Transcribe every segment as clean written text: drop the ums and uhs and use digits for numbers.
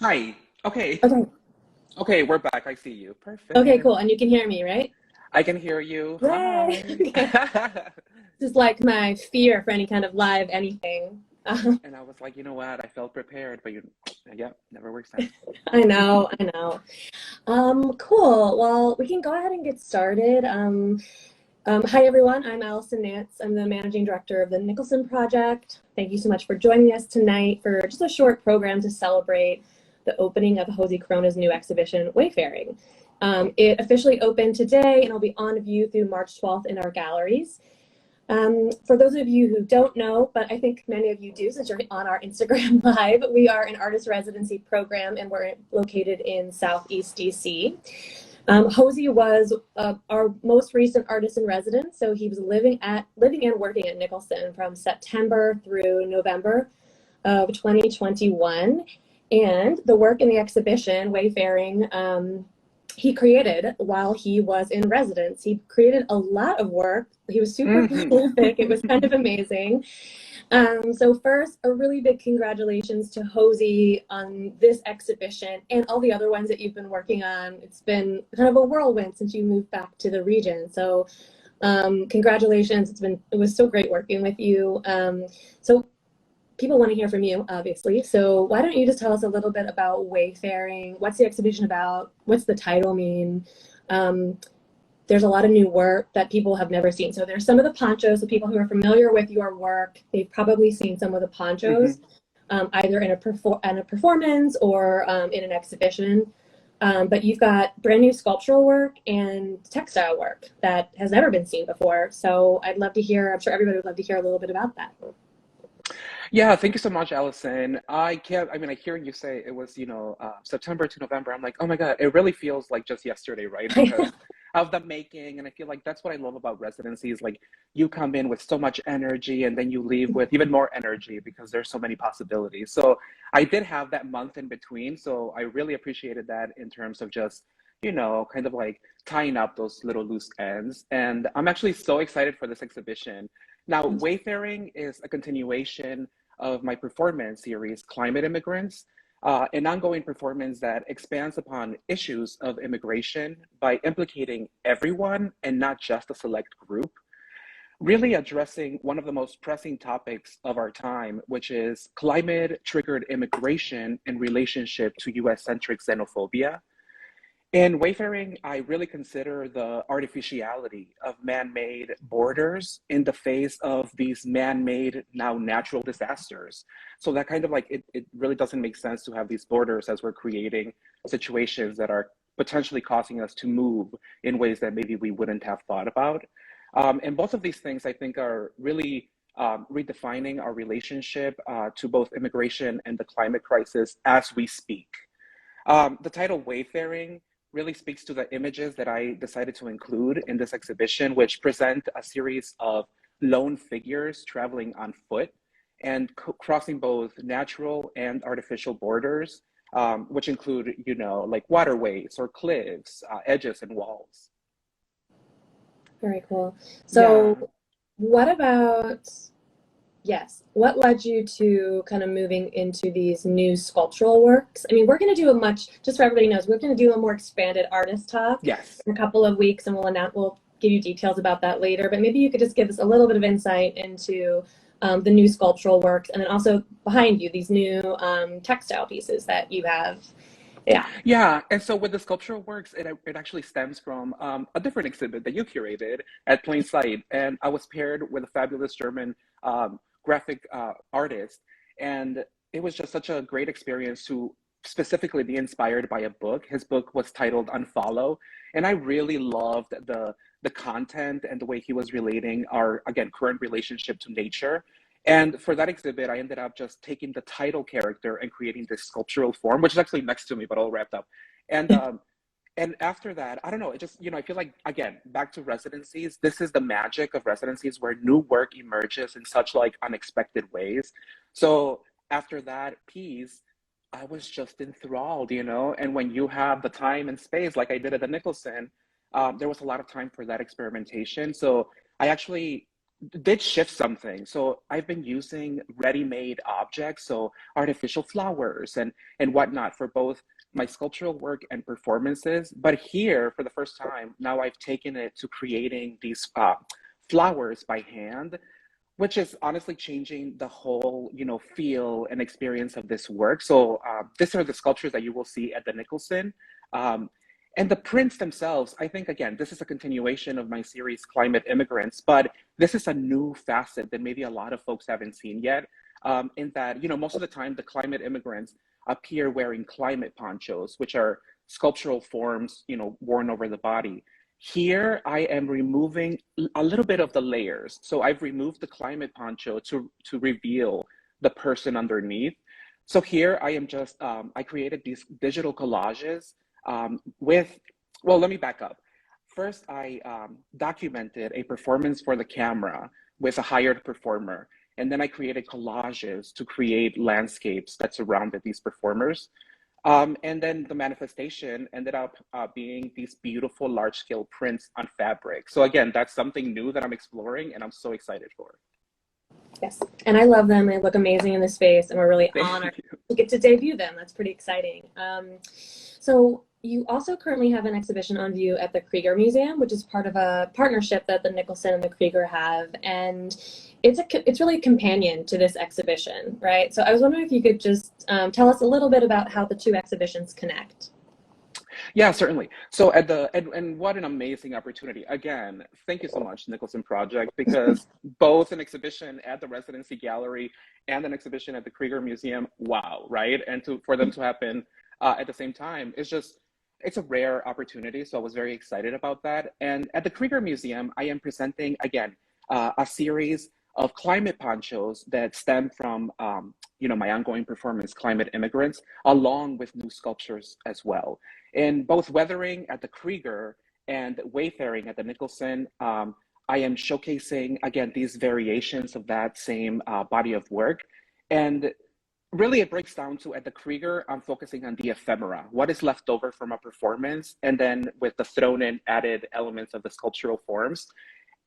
Hi. Okay. Okay. Okay, we're back. I see you. Okay, Perfect. cool. And you can hear me, right? I can hear you. Yay. Hi. Okay. This is like my fear for any kind of live anything. And I was like, you know what? I felt prepared, but yeah, never works out. I know, I know. Cool. Well, we can go ahead and get started. Hi, everyone. I'm Allison Nance. I'm the managing director of the Nicholson Project. Thank you so much for joining us tonight for just a short program to celebrate the opening of Hoesy Corona's new exhibition, Wayfaring. It officially opened today and will be on view through March 12th in our galleries. For those of you who don't know, but I think many of you do since you're on our Instagram Live, we are an artist residency program and we're located in Southeast DC. Hoesy was our most recent artist in residence, so he was living and working at Nicholson from September through November of 2021. And the work in the exhibition, Wayfaring, he created while he was in residence. He created a lot of work. He was super prolific. It was kind of amazing. So first, a really big congratulations to Hoesy on this exhibition and all the other ones that you've been working on. It's been kind of a whirlwind since you moved back to the region. So congratulations. It was so great working with you. So people want to hear from you, obviously. So why don't you just tell us a little bit about Wayfaring? What's the exhibition about? What's the title mean? There's a lot of new work that people have never seen. So there's some of the ponchos. So people who are familiar with your work, they've probably seen some of the ponchos, either in a performance or in an exhibition. But you've got brand new sculptural work and textile work that has never been seen before. So I'd love to hear, I'm sure everybody would love to hear a little bit about that. Yeah, thank you so much, Allison. I hear you say it was, September to November. I'm like, oh my God, it really feels like just yesterday, right? Because of the making. And I feel like that's what I love about residencies. Like you come in with so much energy and then you leave with even more energy because there's so many possibilities. So I did have that month in between. So I really appreciated that in terms of just, kind of like tying up those little loose ends. And I'm actually so excited for this exhibition. Now, Wayfaring is a continuation of my performance series, Climate Immigrants, an ongoing performance that expands upon issues of immigration by implicating everyone and not just a select group, really addressing one of the most pressing topics of our time, which is climate triggered immigration in relationship to US centric xenophobia. In wayfaring, I really consider the artificiality of man-made borders in the face of these man-made, now natural disasters. So that kind of like, it really doesn't make sense to have these borders as we're creating situations that are potentially causing us to move in ways that maybe we wouldn't have thought about. And both of these things, I think, are really redefining our relationship to both immigration and the climate crisis as we speak. The title Wayfaring really speaks to the images that I decided to include in this exhibition, which present a series of lone figures traveling on foot and crossing both natural and artificial borders, which include, like waterways or cliffs, edges and walls. Very cool. Yeah. So what about, yes, what led you to kind of moving into these new sculptural works? I mean, we're going to do just so everybody knows, we're going to do a more expanded artist talk Yes. in a couple of weeks and we'll give you details about that later. But maybe you could just give us a little bit of insight into the new sculptural works and then also behind you, these new textile pieces that you have. Yeah. Yeah, and so with the sculptural works, it actually stems from a different exhibit that you curated at Plain Sight, and I was paired with a fabulous German graphic artist, and it was just such a great experience to specifically be inspired by a book. His book was titled Unfollow, and I really loved the content and the way he was relating our, again, current relationship to nature. And for that exhibit, I ended up just taking the title character and creating this sculptural form, which is actually next to me, but all wrapped up. And and after that, I don't know, it just, I feel like, again, back to residencies, this is the magic of residencies where new work emerges in such like unexpected ways. So after that piece, I was just enthralled, and when you have the time and space, like I did at the Nicholson, there was a lot of time for that experimentation. So I actually did shift something. So I've been using ready-made objects, so artificial flowers and whatnot for both my sculptural work and performances. But here, for the first time, now I've taken it to creating these flowers by hand, which is honestly changing the whole, feel and experience of this work. So these are the sculptures that you will see at the Nicholson. Um, and the prints themselves, I think, again, this is a continuation of my series, Climate Immigrants, but this is a new facet that maybe a lot of folks haven't seen yet, in that, most of the time, the climate immigrants appear wearing climate ponchos, which are sculptural forms, worn over the body. Here, I am removing a little bit of the layers. So I've removed the climate poncho to reveal the person underneath. So here I am just, I created these digital collages well, let me back up. First, I documented a performance for the camera with a hired performer. And then I created collages to create landscapes that surrounded these performers. And then the manifestation ended up being these beautiful large-scale prints on fabric. So again, that's something new that I'm exploring and I'm so excited for. Yes, and I love them. They look amazing in the space, and we're really Thank honored you. to get to debut them. That's pretty exciting. So you also currently have an exhibition on view at the Krieger Museum, which is part of a partnership that the Nicholson and the Krieger have, and it's really a companion to this exhibition, right? So I was wondering if you could just tell us a little bit about how the two exhibitions connect. Yeah, certainly. So and what an amazing opportunity. Again, thank you so much, Nicholson Project, because both an exhibition at the Residency Gallery and an exhibition at the Krieger Museum, wow, right? And for them to happen at the same time, it's a rare opportunity. So I was very excited about that. And at the Krieger Museum, I am presenting, again, a series of climate ponchos that stem from, my ongoing performance, Climate Immigrants, along with new sculptures as well. In both Weathering at the Krieger and Wayfaring at the Nicholson, I am showcasing, again, these variations of that same body of work. And really it breaks down to, at the Krieger, I'm focusing on the ephemera, what is left over from a performance, and then with the thrown in added elements of the sculptural forms.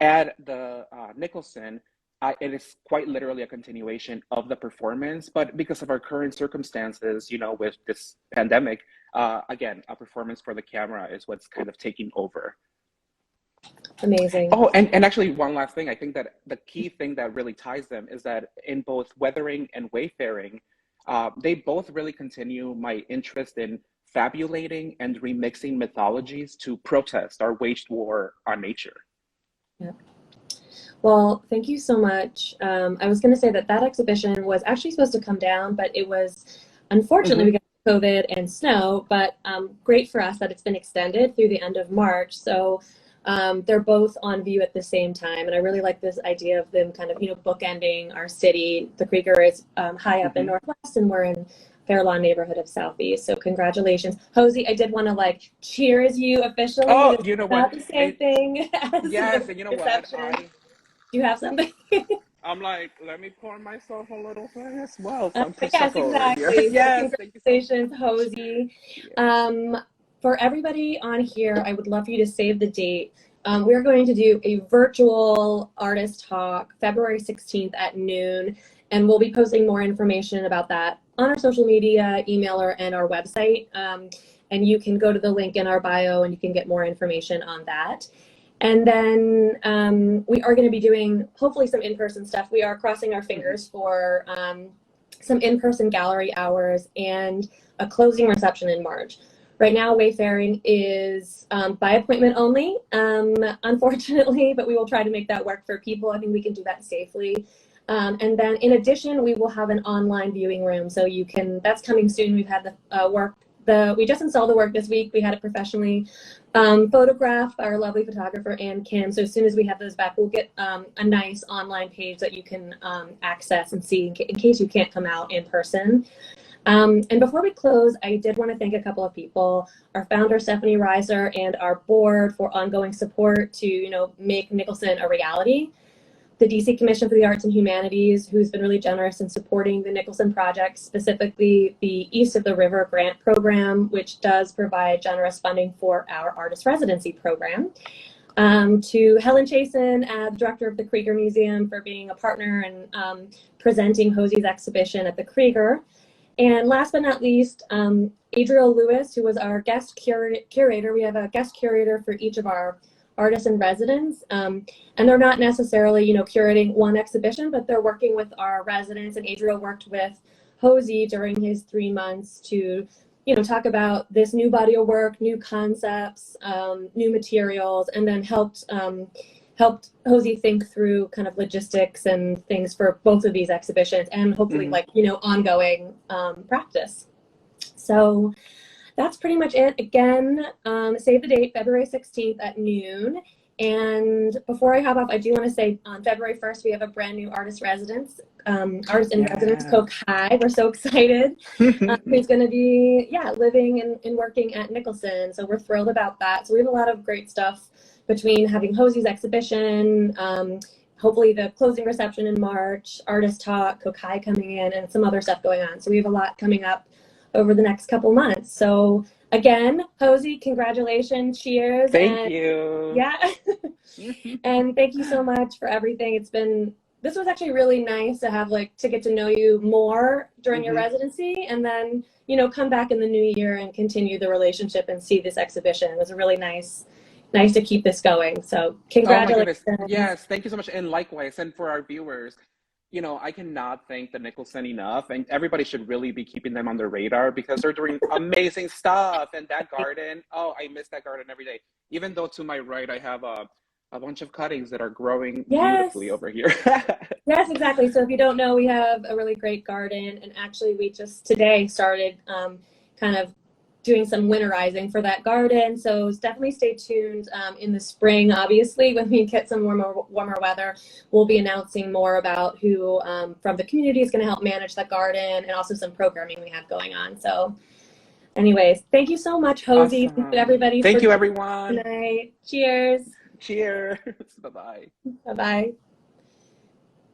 At the Nicholson, it is quite literally a continuation of the performance, but because of our current circumstances, with this pandemic, again, a performance for the camera is what's kind of taking over. Amazing. Oh, and actually one last thing, I think that the key thing that really ties them is that in both Weathering and Wayfaring, they both really continue my interest in fabulating and remixing mythologies to protest our waged war on nature. Yeah. Well, thank you so much. I was going to say that exhibition was actually supposed to come down, but it was unfortunately because of COVID and snow, but great for us that it's been extended through the end of March. So they're both on view at the same time. And I really like this idea of them kind of, bookending our city. The Krieger is high up in Northwest, and we're in Fair Lawn neighborhood of Southeast. So congratulations. Hoesy, I did want to cheers you officially. Oh, it's you know not what? the same thing as Yes, the and you know reception. what? Do you have something? I'm like, let me pour myself a little thing as well. Some Yes, Prosecco over here. exactly. So Yes, thank you so congratulations, much. Hoesy. Yes. For everybody on here, I would love for you to save the date. We're going to do a virtual artist talk February 16th at noon, and we'll be posting more information about that on our social media, emailer, and our website. And you can go to the link in our bio and you can get more information on that. And then we are going to be doing hopefully some in-person stuff. We are crossing our fingers for some in-person gallery hours and a closing reception in March. Right now, Wayfaring is by appointment only, unfortunately, but we will try to make that work for people. I think we can do that safely. And then in addition, we will have an online viewing room. So that's coming soon. We've had we just installed the work this week. We had it professionally photographed by our lovely photographer, Ann Kim. So as soon as we have those back, we'll get a nice online page that you can access and see in case you can't come out in person. And before we close, I did want to thank a couple of people, our founder, Stephanie Reiser, and our board for ongoing support to, make Nicholson a reality. The DC Commission for the Arts and Humanities, who's been really generous in supporting the Nicholson Project, specifically the East of the River Grant Program, which does provide generous funding for our artist residency program. To Helen Chasen, the director of the Krieger Museum, for being a partner and presenting Hoesy's exhibition at the Krieger. And last but not least, Adriel Lewis, who was our guest curator. We have a guest curator for each of our artists in residence, and they're not necessarily, curating one exhibition, but they're working with our residents. And Adriel worked with Hoesy during his 3 months to, talk about this new body of work, new concepts, new materials, and then helped Hoesy think through kind of logistics and things for both of these exhibitions, and hopefully ongoing practice. So that's pretty much it. Again, save the date, February 16th at noon. And before I hop off, I do want to say on February 1st, we have a brand new artist residence, artist in residence, Kokai. We're so excited. Who's going to be, living and working at Nicholson. So we're thrilled about that. So we have a lot of great stuff between having Hoesy's exhibition, hopefully the closing reception in March, artist talk, Kokai coming in, and some other stuff going on. So we have a lot coming up over the next couple months. So again, Hoesy, congratulations, cheers. Thank you. Yeah. And thank you so much for everything. This was actually really nice to have to get to know you more during your residency, and then, come back in the new year and continue the relationship and see this exhibition. It was a really nice to keep this going. So congratulations. Oh my goodness. Yes, thank you so much. And likewise, and for our viewers, I cannot thank the Nicholson enough, and everybody should really be keeping them on their radar because they're doing amazing stuff. And that garden, I miss that garden every day. Even though to my right, I have a bunch of cuttings that are growing beautifully over here. Yes, exactly. So if you don't know, we have a really great garden, and actually we just today started kind of doing some winterizing for that garden. So definitely stay tuned in the spring. Obviously, when we get some warmer weather, we'll be announcing more about who from the community is going to help manage the garden, and also some programming we have going on. So anyways, thank you so much, Hoesy. Awesome. Thank you, everybody. Thank you, everyone. Tonight. Cheers. Cheers. Bye-bye. Bye-bye.